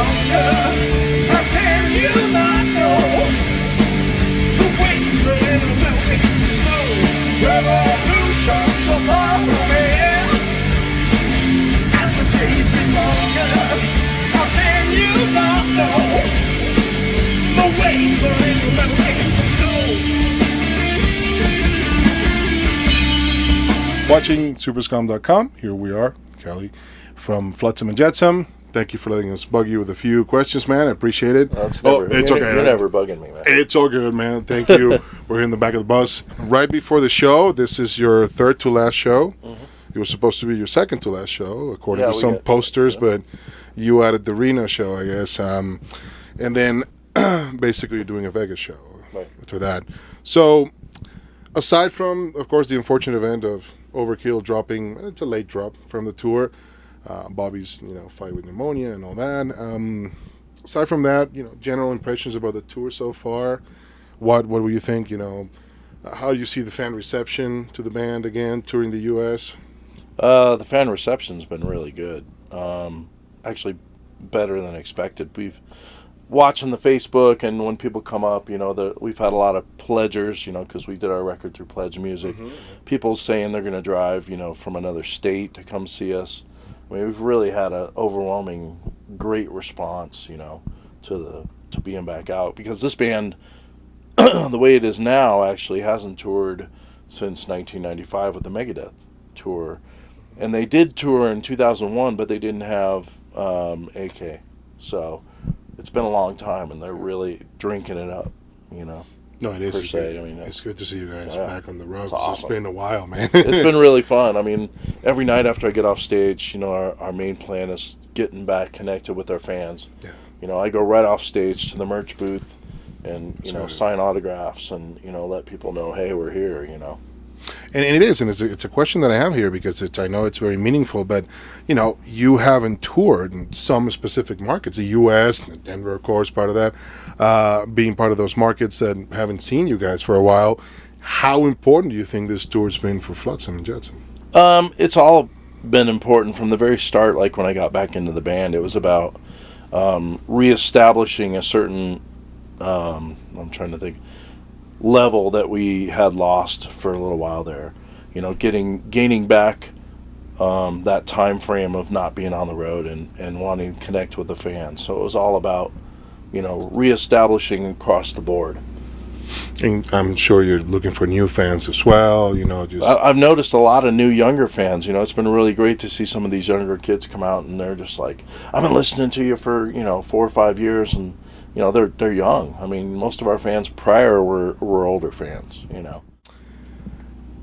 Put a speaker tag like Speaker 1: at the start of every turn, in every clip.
Speaker 1: longer. How can you not know? The waves are in the melting snow. Revolution's so far from here. As the days get longer, how can you not know? The waves are in the melting snow.
Speaker 2: Watching Superskum.com. Here we are, Kelly from FLOTSAM JETSAM. Thank you for letting us bug you with a few questions, man. I appreciate it.
Speaker 3: It's
Speaker 2: okay.
Speaker 3: You're never bugging me, man.
Speaker 2: It's all good, man. Thank you. We're in the back of the bus. Right before the show, this is your third to last show. Mm-hmm. It was supposed to be your second to last show, according to some posters, but you added the Reno show, I guess. And then basically you're doing a Vegas show after that. So aside from, of course, the unfortunate event of Overkill dropping, it's a late drop from the tour. Bobby's, fight with pneumonia and all that. Aside from that, general impressions about the tour so far. What do you think? How do you see the fan reception to the band again touring the U.S.?
Speaker 3: The fan reception's been really good. Actually, better than expected. We've watching the Facebook, and when people come up, we've had a lot of pledgers, because we did our record through Pledge Music. Mm-hmm. People saying they're going to drive, from another state to come see us. I mean, we've really had an overwhelming, great response, to being back out, because this band, the way it is now, actually hasn't toured since 1995 with the Megadeth tour, and they did tour in 2001, but they didn't have AK, so it's been a long time, and they're really drinking it up,
Speaker 2: No, it is.
Speaker 3: Good.
Speaker 2: It's good to see you guys back on the road.
Speaker 3: Awesome.
Speaker 2: It's been a while, man.
Speaker 3: It's been really fun. I mean, every night after I get off stage, our main plan is getting back connected with our fans.
Speaker 2: Yeah.
Speaker 3: I go right off stage to the merch booth and, sign autographs and, let people know, hey, we're here,
Speaker 2: And it is, and it's a question that I have here because I know it's very meaningful, but, you haven't toured in some specific markets, the U.S., Denver, of course, part of that, being part of those markets that haven't seen you guys for a while. How important do you think this tour's been for FLOTSAM JETSAM?
Speaker 3: It's all been important from the very start, like when I got back into the band. It was about reestablishing a certain, I'm trying to think, level that we had lost for a little while there, gaining back that time frame of not being on the road and wanting to connect with the fans. So it was all about reestablishing across the board.
Speaker 2: And I'm sure you're looking for new fans as well.
Speaker 3: I've noticed a lot of new younger fans. It's been really great to see some of these younger kids come out, and they're just like, I've been listening to you for 4 or 5 years, and they're young. I mean, most of our fans prior were older fans,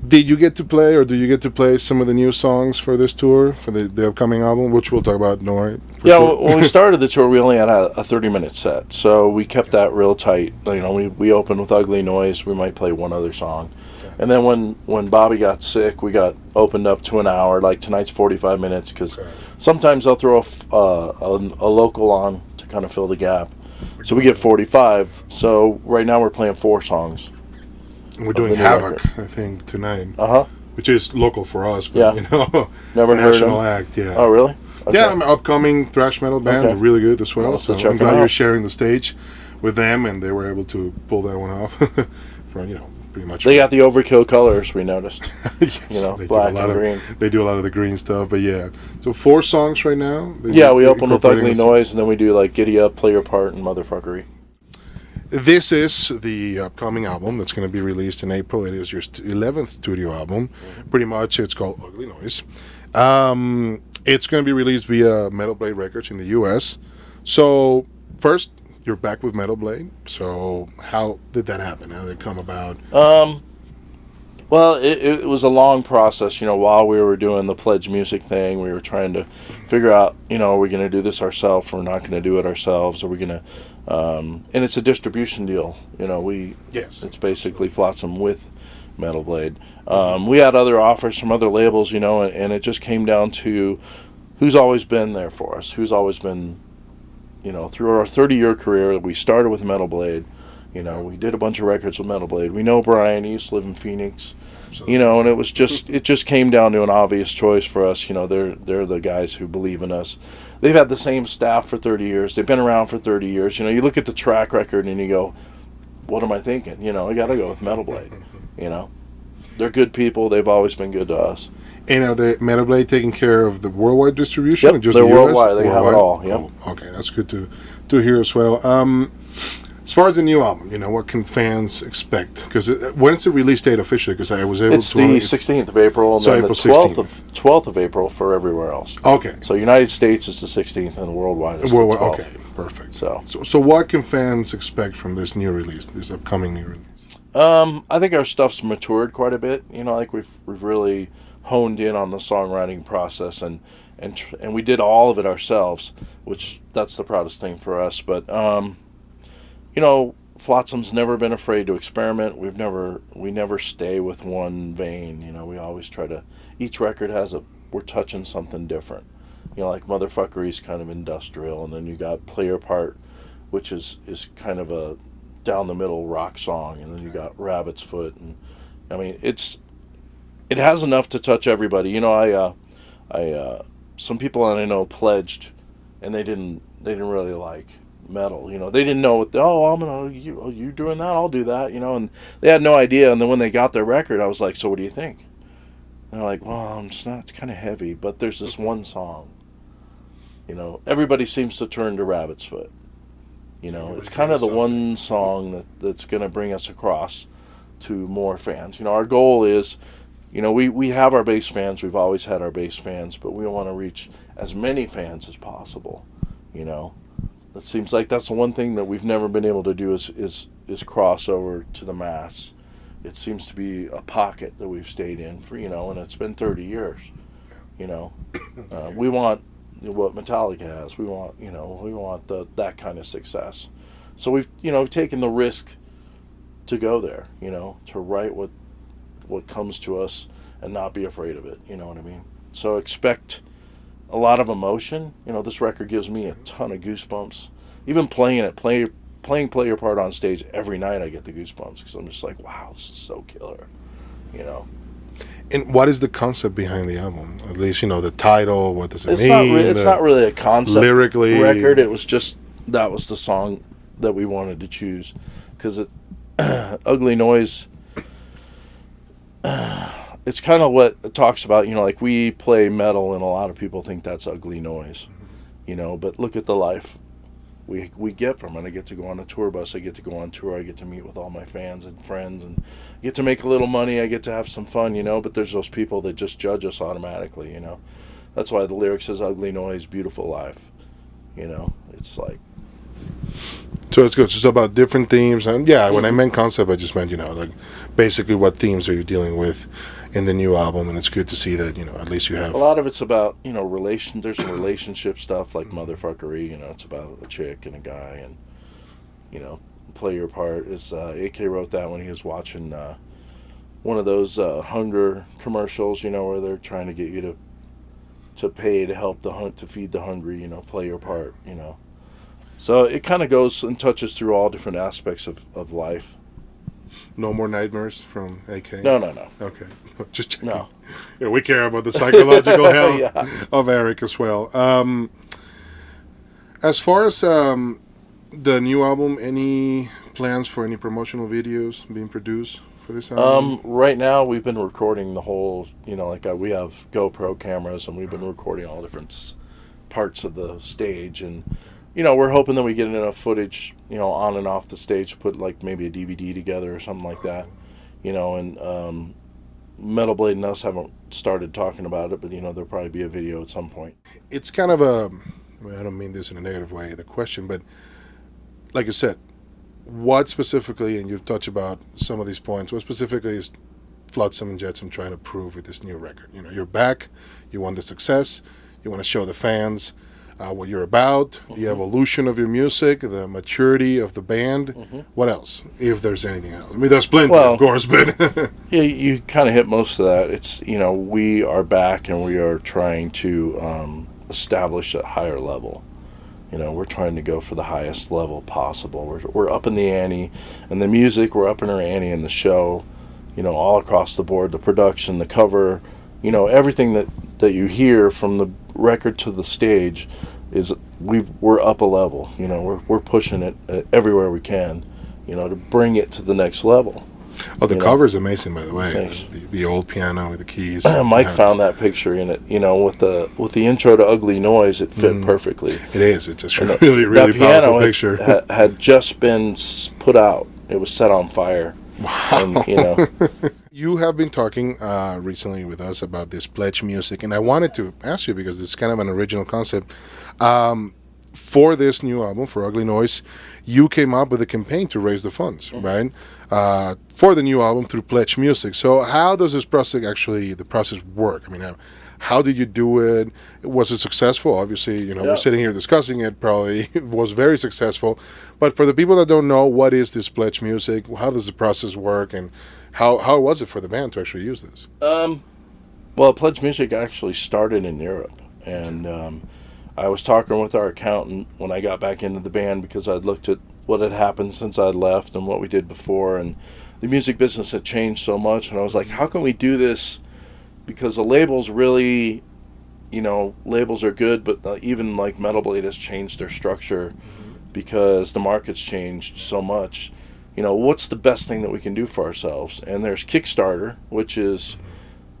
Speaker 2: Did you get to play, or do you get to play some of the new songs for this tour, for the upcoming album, which we'll talk about,
Speaker 3: When we started the tour, we only had a 30-minute set, so we kept that real tight. We opened with Ugly Noise. We might play one other song. Okay. And then when Bobby got sick, we got opened up to an hour, like tonight's 45 minutes, because sometimes they'll throw a local on to kind of fill the gap. So we get 45. So right now we're playing 4 songs.
Speaker 2: And we're doing Havoc, I think, tonight. Which is local for us, but
Speaker 3: never heard
Speaker 2: national
Speaker 3: of
Speaker 2: act. Yeah.
Speaker 3: Oh, really?
Speaker 2: Okay. Yeah, I'm an upcoming thrash metal band, really good as well. So I'm glad you're sharing the stage with them, and they were able to pull that one off. For pretty much.
Speaker 3: They got the Overkill colors, we noticed.
Speaker 2: Yes,
Speaker 3: black and green.
Speaker 2: They do a lot of the green stuff, but yeah. So 4 songs right now.
Speaker 3: We open with Ugly Noise, and then we do like Giddy Up, Play Your Part, and Motherfuckery.
Speaker 2: This is the upcoming album that's going to be released in April. It is your 11th studio album. Mm-hmm. Pretty much, it's called Ugly Noise. It's going to be released via Metal Blade Records in the U.S. So, first, you're back with Metal Blade. So, how did that happen? How did it come about?
Speaker 3: Well, it was a long process. While we were doing the Pledge Music thing, we were trying to figure out, are we going to do this ourselves? Or we're not going to do it ourselves? Are we going to... and it's a distribution deal. It's basically FLOTSAM with Metal Blade. We had other offers from other labels, and it just came down to who's always been there for us, who's always been, through our 30-year career. We started with Metal Blade, You know, we did a bunch of records with Metal Blade. We know Brian. He used to live in Phoenix.
Speaker 2: Absolutely.
Speaker 3: You know, and it just came down to an obvious choice for us. You know, they're the guys who believe in us. They've had the same staff for 30 years. They've been around for 30 years. You know, you look at the track record and you go, what am I thinking? You know, I got to go with Metal Blade. You know, they're good people. They've always been good to us.
Speaker 2: And are the Metal Blade taking care of the worldwide distribution?
Speaker 3: Yep,
Speaker 2: or just
Speaker 3: they're
Speaker 2: the US?
Speaker 3: worldwide. They have it all. Yep.
Speaker 2: Oh, okay, that's good to hear as well. As far as the new album, you know, what can fans expect? Because when's the release date officially? Because I was able
Speaker 3: it's
Speaker 2: to...
Speaker 3: It's the 16th of April, and
Speaker 2: so
Speaker 3: then
Speaker 2: April
Speaker 3: the 12th of April for everywhere else.
Speaker 2: Okay.
Speaker 3: So United States is the 16th, and worldwide is the 12th.
Speaker 2: Okay, perfect.
Speaker 3: So
Speaker 2: what can fans expect from this new release, this upcoming new release?
Speaker 3: I think our stuff's matured quite a bit. You know, like we've really honed in on the songwriting process, and we did all of it ourselves, which that's the proudest thing for us. But you know, Flotsam's never been afraid to experiment. We never stay with one vein. You know, we always try to. Each record we're touching something different. You know, like Motherfuckery's kind of industrial, and then you got Play Your Part, which is kind of a down the middle rock song, and then you got Rabbit's Foot, and I mean it has enough to touch everybody. You know, I some people I know pledged, and they didn't really like metal. You know, they didn't know you doing that, I'll do that, you know, and they had no idea. And then when they got their record, I was like, so what do you think? And they're like, well, it's kind of heavy, but there's this one song. You know, everybody seems to turn to Rabbit's Foot. You know, it's kind of the one song that's going to bring us across to more fans. You know, our goal is, you know, we have our base fans. We've always had our base fans, but we want to reach as many fans as possible. You know, it seems like that's the one thing that we've never been able to do is cross over to the mass. It seems to be a pocket that we've stayed in for, you know, and it's been 30 years. You know, we want what Metallica has. We want, you know, that kind of success. So we've taken the risk to go there, you know, to write what comes to us and not be afraid of it, you know what I mean? So expect a lot of emotion. You know, this record gives me a ton of goosebumps. Even playing Play Your Part on stage every night, I get the goosebumps because I'm just like, wow, this is so killer, you know.
Speaker 2: And what is the concept behind the album? At least, you know, the title, what does it mean?
Speaker 3: It's not really a concept
Speaker 2: lyrically
Speaker 3: record. It was just, that was the song that we wanted to choose. Because Ugly Noise, it's kind of what it talks about, you know, like we play metal and a lot of people think that's ugly noise, you know, but look at the life we get from it. I get to go on a tour bus, I get to go on tour, I get to meet with all my fans and friends, and I get to make a little money, I get to have some fun, you know, but there's those people that just judge us automatically, you know. That's why the lyric says ugly noise, beautiful life, you know. It's like,
Speaker 2: so it's good. It's just about different themes, and yeah, when I meant concept, I just meant, you know, like basically what themes are you dealing with in the new album, and it's good to see that, you know, at least you have
Speaker 3: a lot of it's about, you know, there's some relationship stuff like Motherfuckery, you know, it's about a chick and a guy, and, you know, Play Your Part is AK wrote that when he was watching one of those hunger commercials, you know, where they're trying to get you to pay to help to feed the hungry, you know, play your part, you know. So it kind of goes and touches through all different aspects of life.
Speaker 2: No More Nightmares from AK?
Speaker 3: No.
Speaker 2: Okay. Just checking.
Speaker 3: No.
Speaker 2: Yeah, we care about the psychological health
Speaker 3: Yeah.
Speaker 2: of Eric as well. As far as the new album, any plans for any promotional videos being produced for this album?
Speaker 3: Right now we've been recording the whole, you know, like we have GoPro cameras and we've been recording all different parts of the stage, and you know, we're hoping that we get enough footage, you know, on and off the stage to put like maybe a DVD together or something like that, you know. And Metal Blade and us haven't started talking about it, but you know, there'll probably be a video at some point.
Speaker 2: It's kind of I don't mean this in a negative way, the question, but like you said, what specifically, and you've touched about some of these points, what specifically is Flotsam and Jetsam trying to prove with this new record? You know, you're back, you want the success, you want to show the fans what you're about, the evolution of your music, the maturity of the band. What else, if there's anything else? I mean, there's plenty, of course, but
Speaker 3: yeah, you kind of hit most of that. It's, you know, we are back and we are trying to establish a higher level. You know, we're trying to go for the highest level possible. We're up in the ante, and the music, we're up in our ante in the show, you know, all across the board, the production, the cover, you know, everything that you hear from the record to the stage is we're up a level. You know, we're pushing it everywhere we can, you know, to bring it to the next level.
Speaker 2: Oh, the cover's amazing, by the way.
Speaker 3: Thanks.
Speaker 2: The old piano with the keys.
Speaker 3: Mike found that picture in it, you know, with the intro to Ugly Noise, it fit perfectly.
Speaker 2: It is. It's a really powerful picture.
Speaker 3: Had just been put out. It was set on fire.
Speaker 2: Wow.
Speaker 3: And, you know.
Speaker 2: You have been talking recently with us about this pledge music, and I wanted to ask you, because it's kind of an original concept. For this new album, for Ugly Noise, you came up with a campaign to raise the funds, right? For the new album through Pledge Music. So how does this process work? I mean, how did you do it? Was it successful? Obviously, you know, we're sitting here discussing it. Probably it was very successful. But for the people that don't know, what is this Pledge Music? How does the process work? And how was it for the band to actually use this?
Speaker 3: Well, Pledge Music actually started in Europe. And I was talking with our accountant when I got back into the band, because I'd looked at what had happened since I'd left and what we did before, and the music business had changed so much, and I was like, how can we do this? Because the labels really, you know, labels are good, but even like Metal Blade has changed their structure because the market's changed so much. You know, what's the best thing that we can do for ourselves? And there's Kickstarter, which is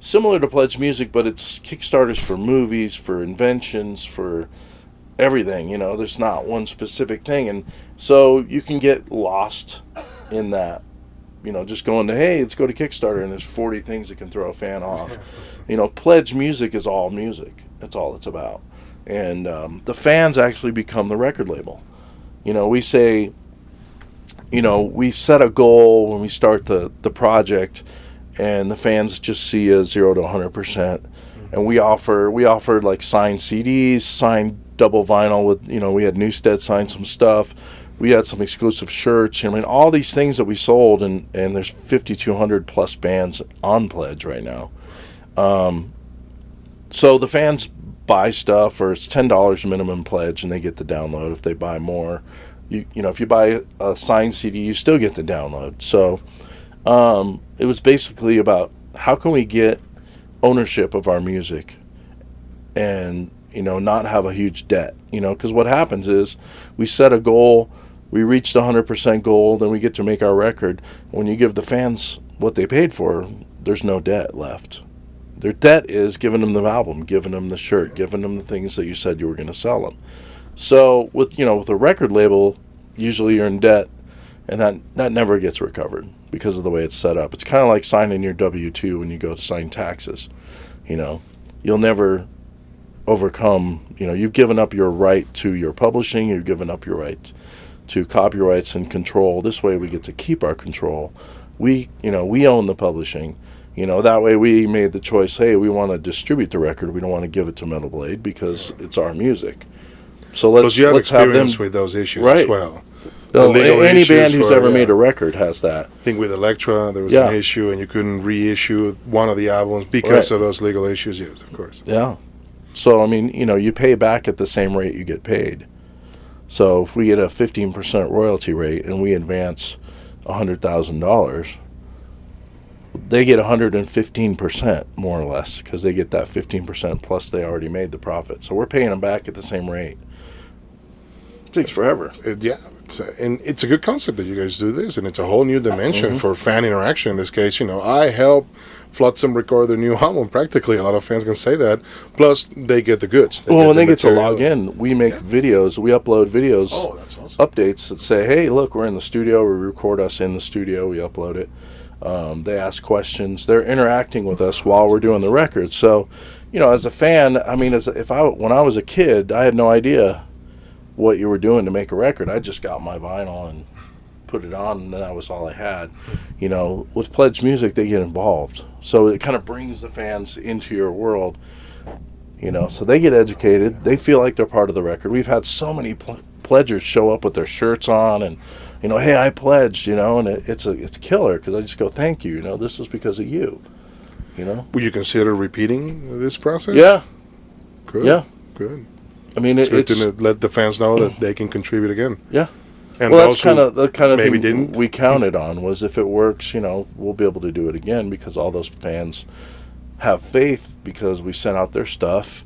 Speaker 3: similar to Pledge Music, but it's Kickstarters for movies, for inventions, for everything. You know, there's not one specific thing. And so you can get lost in that. You know, just going to, hey, let's go to Kickstarter, and there's 40 things that can throw a fan off. You know, Pledge Music is all music. That's all it's about. And the fans actually become the record label. You know, we say, you know, we set a goal when we start the project, and the fans just see a 0 to 100%. And we offered like signed CDs, signed double vinyl with, you know, we had Newstead sign some stuff. We had some exclusive shirts. I mean, all these things that we sold, and there's 5,200 plus bands on Pledge right now. So the fans buy stuff, or it's $10 minimum pledge, and they get the download. If they buy more, you know, if you buy a signed CD, you still get the download. So it was basically about how can we get ownership of our music and, you know, not have a huge debt, you know, because what happens is we set a goal, we reach the 100% goal, then we get to make our record. When you give the fans what they paid for, there's no debt left. Their debt is giving them the album, giving them the shirt, giving them the things that you said you were going to sell them. So with, you know, with a record label, usually you're in debt, and that never gets recovered because of the way it's set up. It's kind of like signing your W-2 when you go to sign taxes. You know, you'll never overcome, you know, you've given up your right to your publishing, you've given up your right to copyrights and control. This way we get to keep our control. We own the publishing. You know, that way we made the choice, hey, we want to distribute the record. We don't want to give it to Metal Blade because it's our music. So let's
Speaker 2: you have
Speaker 3: let's have them
Speaker 2: with those issues
Speaker 3: right.
Speaker 2: as well.
Speaker 3: Any band who's ever made a record has that.
Speaker 2: I think with Elektra there was an issue, and you couldn't reissue one of the albums because of those legal issues. Yes, of course.
Speaker 3: Yeah. So I mean, you know, you pay back at the same rate you get paid. So if we get a 15% royalty rate and we advance $100,000, they get 115% more or less, because they get that 15% plus they already made the profit. So we're paying them back at the same rate. It takes forever.
Speaker 2: It's a good concept that you guys do this, and it's a whole new dimension for fan interaction. In this case, you know, I help Flotsam record their new album. Practically, a lot of fans can say that. Plus, they get the goods.
Speaker 3: When they get to log in, we make videos. We upload videos,
Speaker 2: that's awesome.
Speaker 3: updates that say, "Hey, look, we're in the studio. We record us in the studio. We upload it." They ask questions. They're interacting with us while we're doing the record. So, you know, as a fan, I mean, when I was a kid, I had no idea what you were doing to make a record. I just got my vinyl and put it on, and that was all I had. You know, with Pledge Music, they get involved. So it kind of brings the fans into your world, you know, so they get educated. They feel like they're part of the record. We've had so many pledgers show up with their shirts on and, you know, hey, I pledged, you know, and it's a killer, because I just go, thank you, you know, this is because of you, you know.
Speaker 2: Would you consider repeating this process?
Speaker 3: Yeah.
Speaker 2: Good.
Speaker 3: Yeah.
Speaker 2: Good.
Speaker 3: I mean,
Speaker 2: it's good
Speaker 3: it's
Speaker 2: to let the fans know that they can contribute again.
Speaker 3: yeah.
Speaker 2: And
Speaker 3: Well,
Speaker 2: those
Speaker 3: that's kind of the kind of
Speaker 2: maybe
Speaker 3: thing
Speaker 2: didn't.
Speaker 3: we counted on was if it works, we'll be able to do it again because all those fans have faith because we sent out their stuff.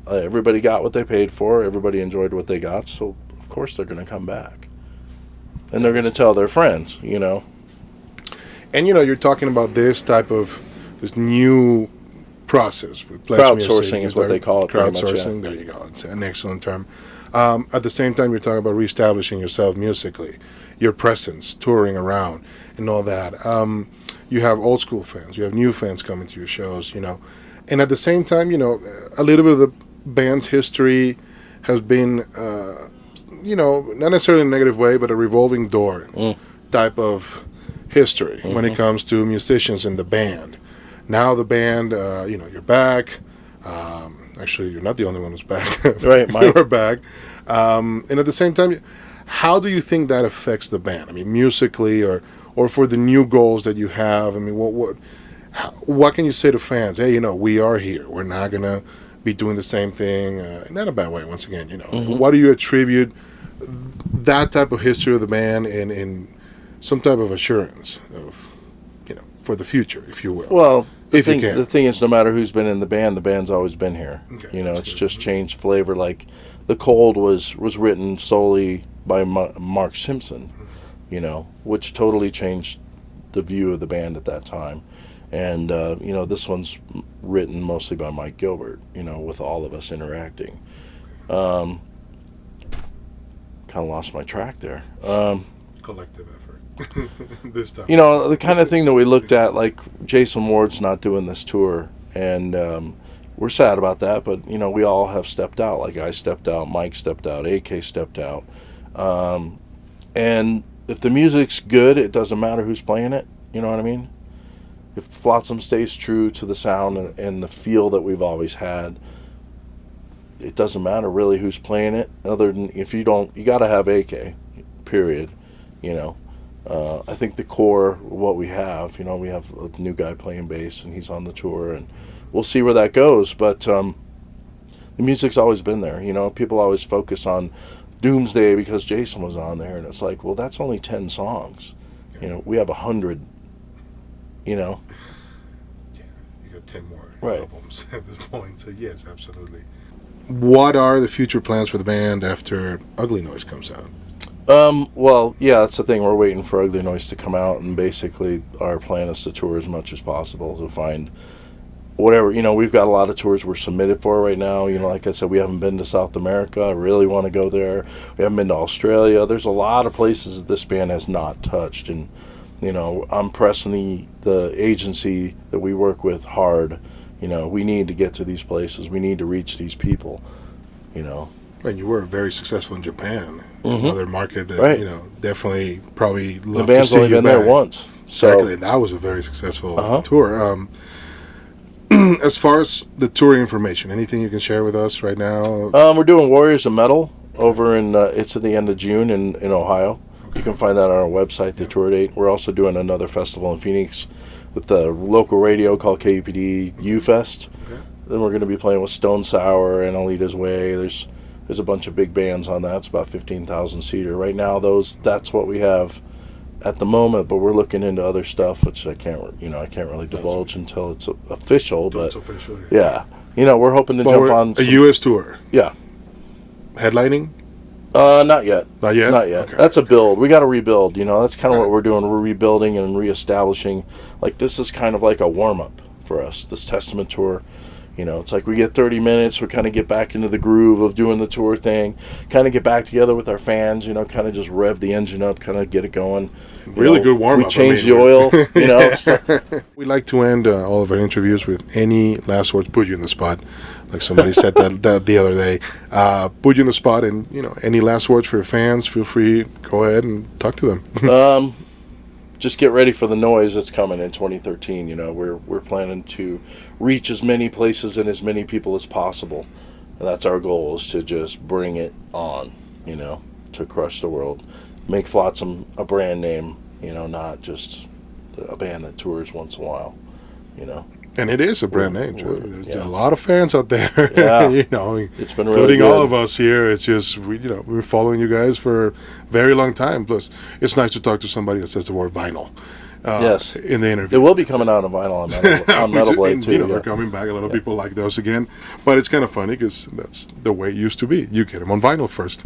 Speaker 3: Everybody got what they paid for. Everybody enjoyed what they got. So of course they're going to come back, and they're going to tell their friends.
Speaker 2: And you're talking about this new process with
Speaker 3: Crowdsourcing is what they call it.
Speaker 2: Crowdsourcing.
Speaker 3: Much, yeah.
Speaker 2: There you go. It's an excellent term. At the same time, you're talking about reestablishing yourself musically, your presence, touring around, and all that. You have old school fans, you have new fans coming to your shows, and at the same time, a little bit of the band's history has been, not necessarily in a negative way, but a revolving door type of history when it comes to musicians in the band. Now the band, you're back. Actually, you're not the only one who's back.
Speaker 3: Right, Mike.
Speaker 2: You're back. And at the same time, how do you think that affects the band? I mean, musically or for the new goals that you have? I mean, what can you say to fans? Hey, we are here. We're not going to be doing the same thing. Not a bad way, once again. What do you attribute that type of history of the band in some type of assurance of, for the future, if you will?
Speaker 3: Well,
Speaker 2: if you can.
Speaker 3: The thing is, no matter who's been in the band's always been here.
Speaker 2: Okay,
Speaker 3: it's
Speaker 2: good.
Speaker 3: just changed flavor. Like The Cold was written solely by Mark Simpson, which totally changed the view of the band at that time. And, this one's written mostly by Mike Gilbert, with all of us interacting. Kind of lost my track there.
Speaker 2: Collective effort. This time.
Speaker 3: The kind of thing that we looked at, like Jason Ward's not doing this tour, and we're sad about that, but, we all have stepped out. Like I stepped out, Mike stepped out, AK stepped out. And if the music's good, it doesn't matter who's playing it. You know what I mean? If Flotsam stays true to the sound and the feel that we've always had, it doesn't matter really who's playing it. Other than if you got to have AK, period. I think the core, what we have, we have a new guy playing bass and he's on the tour, and we'll see where that goes. But the music's always been there. People always focus on Doomsday because Jason was on there, and it's like, well, that's only 10 songs. We have 100. Yeah,
Speaker 2: you got 10 more
Speaker 3: right.
Speaker 2: albums at this point. So yes, absolutely. What are the future plans for the band after Ugly Noise comes out?
Speaker 3: Well, yeah, that's the thing. We're waiting for Ugly Noise to come out, and basically our plan is to tour as much as possible to find whatever. We've got a lot of tours we're submitted for right now. Like I said, we haven't been to South America. I really want to go there. We haven't been to Australia. There's a lot of places that this band has not touched, and I'm pressing the agency that we work with hard. We need to get to these places. We need to reach these people.
Speaker 2: And you were very successful in Japan. It's another market that
Speaker 3: right.
Speaker 2: definitely probably love
Speaker 3: the band's
Speaker 2: to see
Speaker 3: only
Speaker 2: you
Speaker 3: been
Speaker 2: back.
Speaker 3: there once.
Speaker 2: Exactly,
Speaker 3: So
Speaker 2: and that was a very successful tour. As far as the touring information, anything you can share with us right now?
Speaker 3: we're doing Warriors of Metal over in it's at the end of June in Ohio. Okay. You can find that on our website, the tour date. We're also doing another festival in Phoenix with the local radio called KUPD U-Fest. Okay. Then we're going to be playing with Stone Sour and Alita's Way. There's a bunch of big bands on that. It's about 15,000 seater. Right now, that's what we have at the moment, but we're looking into other stuff, which I can't really divulge until it's official. But
Speaker 2: official,
Speaker 3: yeah, we're hoping to jump on
Speaker 2: a U.S. tour.
Speaker 3: Yeah,
Speaker 2: headlining.
Speaker 3: Not yet.
Speaker 2: Not yet.
Speaker 3: Not yet.
Speaker 2: Okay.
Speaker 3: That's a build. We got to rebuild. That's kind of what we're doing. We're rebuilding and reestablishing. Like this is kind of like a warm up for us. This Testament tour. It's like we get 30 minutes, we kind of get back into the groove of doing the tour thing, kind of get back together with our fans, kind of just rev the engine up, kind of get it going.
Speaker 2: Really good warm-up.
Speaker 3: We change the oil,
Speaker 2: We like to end all of our interviews with any last words, put you in the spot, like somebody said that the other day. Put you in the spot, and, any last words for your fans, feel free, go ahead and talk to them.
Speaker 3: Just get ready for the noise that's coming in 2013. We're planning to reach as many places and as many people as possible, and that's our goal, is to just bring it on, to crush the world, make Flotsam a brand name, not just a band that tours once in a while.
Speaker 2: And it is a brand name, Joe. There's a lot of fans out there, you know,
Speaker 3: it's been really
Speaker 2: including
Speaker 3: good.
Speaker 2: all of us here. It's just, we're following you guys for a very long time. Plus, it's nice to talk to somebody that says the word vinyl.
Speaker 3: Yes,
Speaker 2: in the interview.
Speaker 3: It will be coming out on vinyl on Metal Blade too.
Speaker 2: You know, they're coming back. A lot of people like those again, but it's kind of funny because that's the way it used to be. You get them on vinyl first.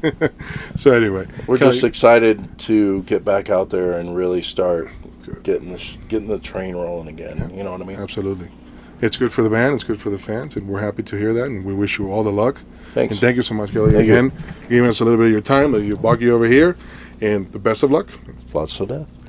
Speaker 2: So anyway,
Speaker 3: we're just excited to get back out there and really start getting the train rolling again. Yeah. You know what I mean?
Speaker 2: Absolutely. It's good for the band. It's good for the fans, and we're happy to hear that. And we wish you all the luck.
Speaker 3: Thanks.
Speaker 2: And thank you so much, Kelly, again, giving us a little bit of your time. You buggy over here, and the best of luck.
Speaker 3: Lots of death.